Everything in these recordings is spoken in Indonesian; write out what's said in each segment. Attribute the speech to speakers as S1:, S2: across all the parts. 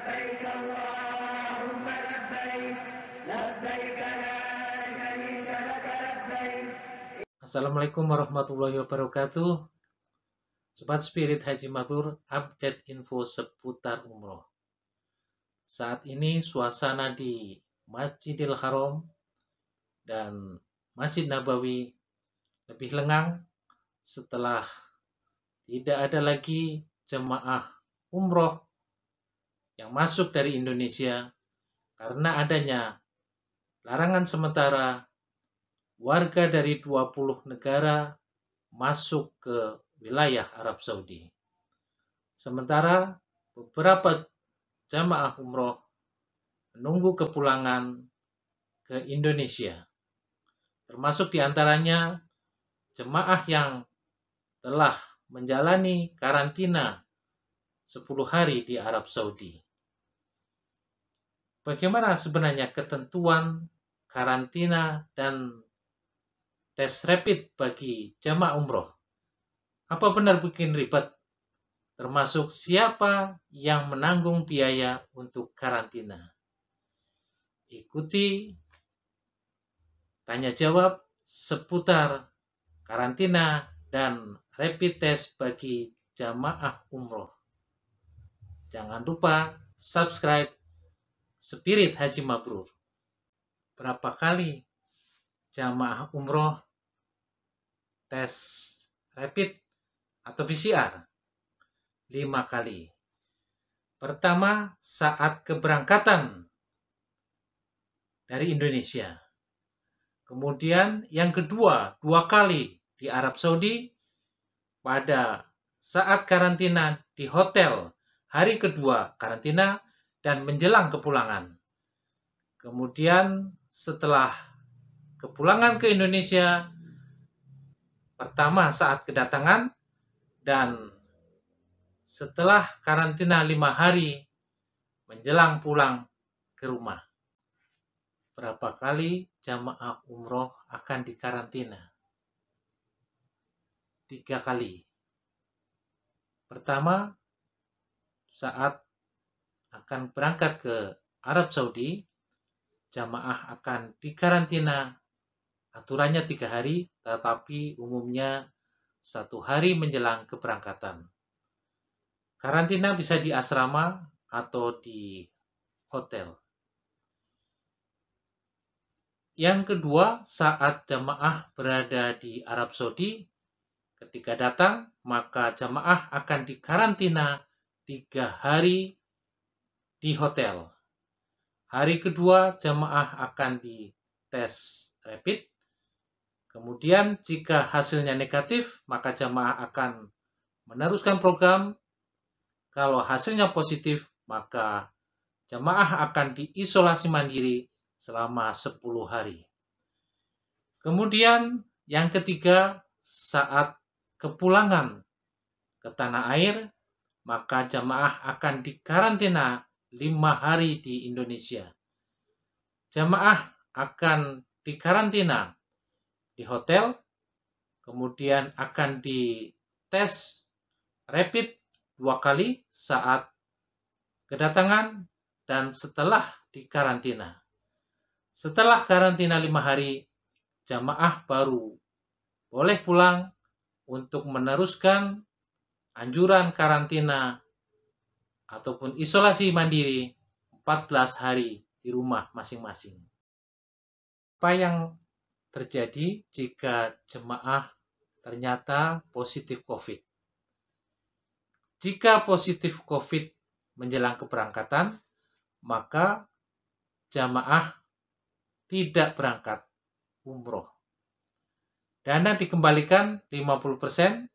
S1: لبيك اللهم لبيك لبيك لا شريك لك لبيك.
S2: Assalamualaikum warahmatullahi wabarakatuh. Sobat Spirit Haji Mabrur, update info seputar umroh. Saat ini suasana di Masjidil Haram dan Masjid Nabawi lebih lengang setelah tidak ada lagi jemaah umroh yang masuk dari Indonesia karena adanya larangan sementara warga dari 20 negara masuk ke wilayah Arab Saudi. Sementara beberapa jamaah umroh menunggu kepulangan ke Indonesia. Termasuk diantaranya jemaah yang telah menjalani karantina 10 hari di Arab Saudi. Bagaimana sebenarnya ketentuan karantina dan tes rapid bagi jamaah umroh? Apa benar bikin ribet? Termasuk siapa yang menanggung biaya untuk karantina? Ikuti tanya jawab seputar karantina dan rapid test bagi jamaah umroh. Jangan lupa subscribe Spirit Haji Mabrur. Berapa kali jamaah umroh tes rapid atau PCR? 5 kali. Pertama, saat keberangkatan dari Indonesia. Kemudian yang kedua, 2 kali di Arab Saudi pada saat karantina di hotel, hari kedua karantina dan menjelang kepulangan. Kemudian setelah kepulangan ke Indonesia, pertama saat kedatangan dan setelah karantina 5 hari menjelang pulang ke rumah. Berapa kali jamaah umroh akan dikarantina? 3 kali. Pertama, saat akan berangkat ke Arab Saudi, jamaah akan dikarantina. Aturannya 3 hari, tetapi umumnya 1 hari menjelang keberangkatan. Karantina bisa di asrama atau di hotel. Yang kedua, saat jamaah berada di Arab Saudi, ketika datang, maka jamaah akan dikarantina 3 hari di hotel. Hari kedua, jamaah akan dites rapid. Kemudian, jika hasilnya negatif, maka jamaah akan meneruskan program. Kalau hasilnya positif, maka jamaah akan diisolasi mandiri selama 10 hari. Kemudian yang ketiga, saat kepulangan ke tanah air, maka jamaah akan dikarantina 5 hari di Indonesia. Jamaah akan dikarantina di hotel, kemudian akan dites rapid 2 kali saat kedatangan dan setelah dikarantina. Setelah karantina 5 hari, jamaah baru boleh pulang untuk meneruskan anjuran karantina ataupun isolasi mandiri 14 hari di rumah masing-masing. Apa yang terjadi jika jemaah ternyata positif COVID? Jika positif COVID menjelang keberangkatan, maka jamaah tidak berangkat umroh. Dana dikembalikan 50%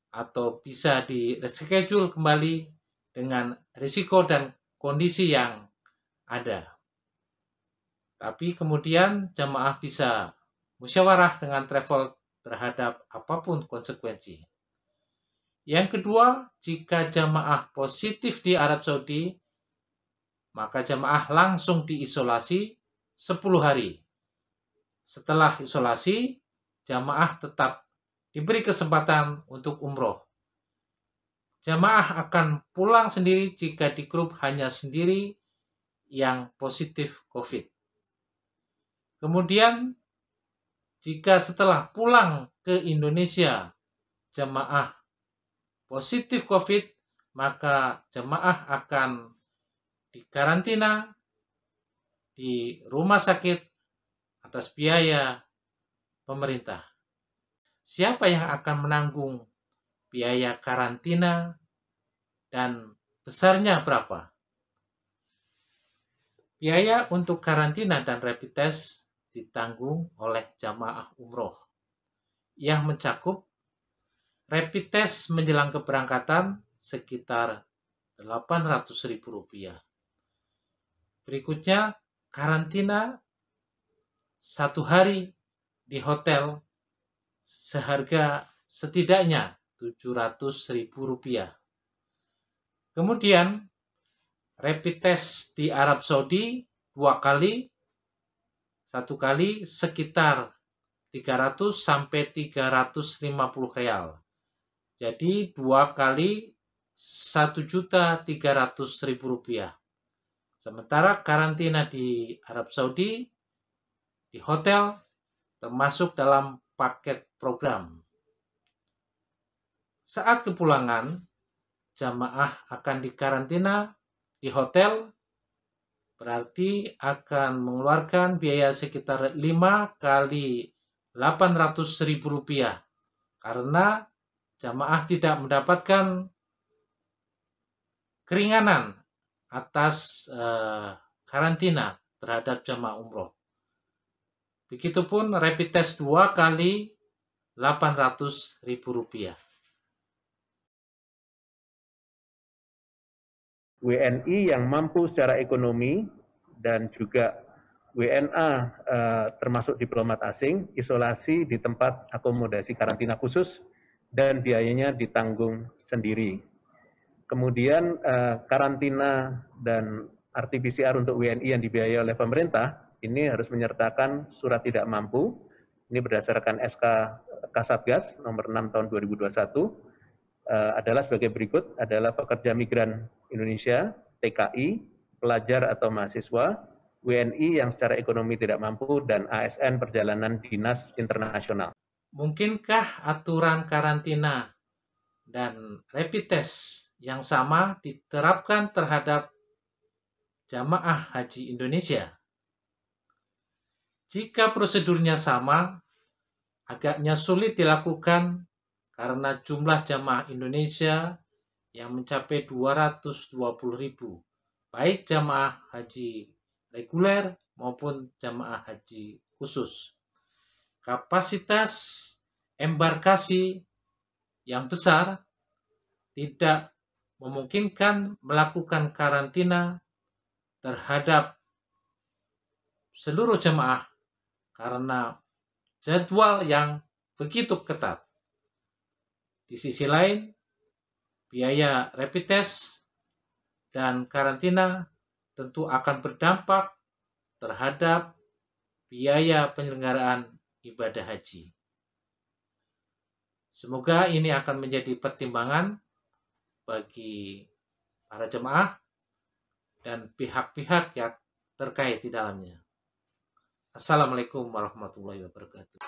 S2: atau bisa di-reschedule kembali dengan risiko dan kondisi yang ada. Tapi kemudian jamaah bisa musyawarah dengan travel terhadap apapun konsekuensi. Yang kedua, jika jamaah positif di Arab Saudi, maka jamaah langsung diisolasi 10 hari. Setelah isolasi, jamaah tetap diberi kesempatan untuk umroh. jamaah akan pulang sendiri jika di grup hanya sendiri yang positif COVID. Kemudian, jika setelah pulang ke Indonesia jamaah positif COVID, maka jamaah akan dikarantina di rumah sakit atas biaya pemerintah. Siapa yang akan menanggung biaya karantina dan besarnya berapa? Biaya untuk karantina dan rapid test ditanggung oleh jamaah umroh yang mencakup rapid test menjelang keberangkatan sekitar Rp800.000. Berikutnya, karantina 1 hari di hotel seharga setidaknya Rp700.000. Kemudian, rapid test di Arab Saudi 2 kali, 1 kali sekitar 300 sampai 350 real. Jadi 2 kali Rp1.300.000. Sementara karantina di Arab Saudi di hotel termasuk dalam paket program. Saat kepulangan, jamaah akan dikarantina di hotel, berarti akan mengeluarkan biaya sekitar 5 kali Rp800.000 karena jamaah tidak mendapatkan keringanan atas karantina terhadap jamaah umroh. Begitupun rapid test 2 kali Rp800.000.
S3: WNI yang mampu secara ekonomi dan juga WNA termasuk diplomat asing, isolasi di tempat akomodasi karantina khusus dan biayanya ditanggung sendiri. Kemudian karantina dan RT-PCR untuk WNI yang dibiayai oleh pemerintah, ini harus menyertakan surat tidak mampu. Ini berdasarkan SK Kasatgas nomor 6 tahun 2021, adalah sebagai berikut, adalah pekerja migran Indonesia, TKI, pelajar atau mahasiswa, WNI yang secara ekonomi tidak mampu, dan ASN perjalanan dinas internasional.
S2: Mungkinkah aturan karantina dan rapid test yang sama diterapkan terhadap jamaah haji Indonesia? Jika prosedurnya sama, agaknya sulit dilakukan karena jumlah jamaah Indonesia yang mencapai 220.000, baik jamaah haji reguler maupun jamaah haji khusus. Kapasitas embarkasi yang besar tidak memungkinkan melakukan karantina terhadap seluruh jemaah karena jadwal yang begitu ketat. Di sisi lain, biaya rapid test dan karantina tentu akan berdampak terhadap biaya penyelenggaraan ibadah haji. Semoga ini akan menjadi pertimbangan bagi para jemaah dan pihak-pihak yang terkait di dalamnya. Assalamualaikum warahmatullahi wabarakatuh.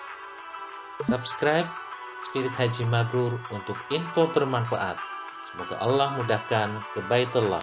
S2: Subscribe Spirit Haji Mabrur untuk info bermanfaat. Semoga Allah mudahkan ke Baitullah.